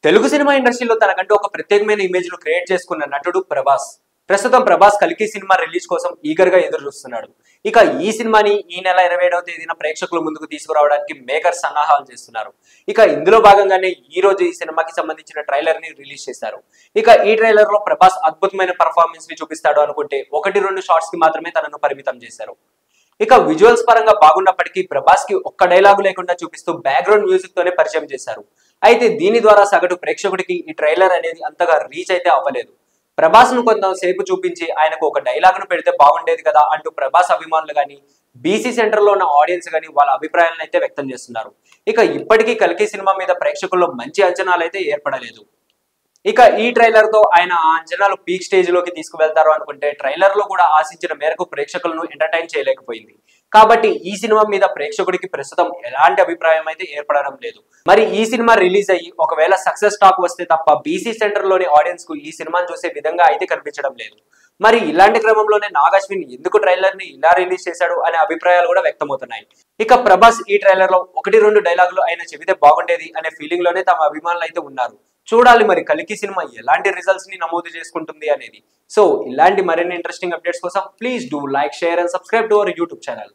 Telugu cinema ఇండస్ట్రీలో తనకంటూ ఒక ప్రత్యేకమైన ఇమేజ్ ను క్రియేట్ చేసుకున్న నటుడు ప్రభాస్. ప్రస్తుతం ప్రభాస్ కల్కి సినిమా రిలీజ్ కోసం ఈగర్ గా ఎదురు చూస్తున్నాడు. ఇక ఈ సినిమాని ఈ నెల 27వ తేదీన ప్రేక్షకుల ముందుకు తీసుకురావడానికి మేకర్స్ సన్నాహాలు చేస్తున్నారు. ఇక ఇందులో భాగంగానే ఈ రోజు ఈ సినిమాకి సంబంధించిన ట్రైలర్ ని రిలీజ్ చేశారు. ఇక ఈ ట్రైలర్ లో ప్రభాస్ అద్భుతమైన పర్ఫార్మెన్స్ ని చూపిస్తాడు అనుకుంటే 1-2 షార్ట్స్ కి మాత్రమే తనను పరిమితం చేశారు. ఇక విజువల్స్ పరంగా బాగున్నప్పటికీ ప్రభాస్ కి ఒక్క డైలాగు లేకుండా చూపిస్తూ బ్యాక్గ్రౌండ్ మ్యూజిక్ తోనే పరిచయం చేశారు. అయితే దీని ద్వారా సగటు ప్రేక్షకుడికి ఈ ట్రైలర్ అనేది అంతగా రీచ్ అయితే అవ్వలేదు. ప్రభాస్ ను కొంతసేపు చూపించి ఆయనకు ఒక డైలాగ్ ను పెడితే బాగుండేది కదా అంటూ ప్రభాస్ అభిమానులు గాని బీసీ సెంటర్ లో ఉన్న ఆడియన్స్ గాని వాళ్ళ అభిప్రాయాలను అయితే వ్యక్తం చేస్తున్నారు. ఇక ఇప్పటికీ కల్కి సినిమా మీద ప్రేక్షకుల్లో మంచి అంచనాలు అయితే ఏర్పడలేదు. ఇక ఈ ట్రైలర్ తో ఆయన ఆ అంచనాలు పీక్ స్టేజ్ లోకి తీసుకువెళ్తారు అనుకుంటే ట్రైలర్ లో కూడా ఆశించిన మేరకు ప్రేక్షకులను ఎంటర్టైన్ చేయలేకపోయింది. కాబట్టి ఈ సినిమా మీద ప్రేక్షకుడికి ప్రస్తుతం ఎలాంటి అభిప్రాయం అయితే ఏర్పడడం లేదు. మరి ఈ సినిమా రిలీజ్ అయ్యి ఒకవేళ సక్సెస్ టాక్ వస్తే తప్ప బీసీ సెంటర్ లోని ఆడియన్స్ కు ఈ సినిమాను చూసే విధంగా అయితే కనిపించడం లేదు. మరి ఇలాంటి క్రమంలోనే నాగ్ అశ్విన్ ఎందుకు ట్రైలర్ ని ఇలా రిలీజ్ చేశాడు అనే అభిప్రాయాలు కూడా వ్యక్తమవుతున్నాయి. ఇక ప్రభాస్ ఈ ట్రైలర్ లో 1-2 డైలాగులు ఆయన చెబితే బాగుండేది అనే ఫీలింగ్ లోనే తమ అభిమానులు అయితే ఉన్నారు. చూడాలి మరి కల్కి సినిమా ఎలాంటి రిజల్ట్స్ ని నమోదు చేసుకుంటుంది అనేది. సో ఇలాంటి మరిన్ని ఇంట్రెస్టింగ్ అప్డేట్స్ కోసం please do like, share and subscribe to our YouTube channel.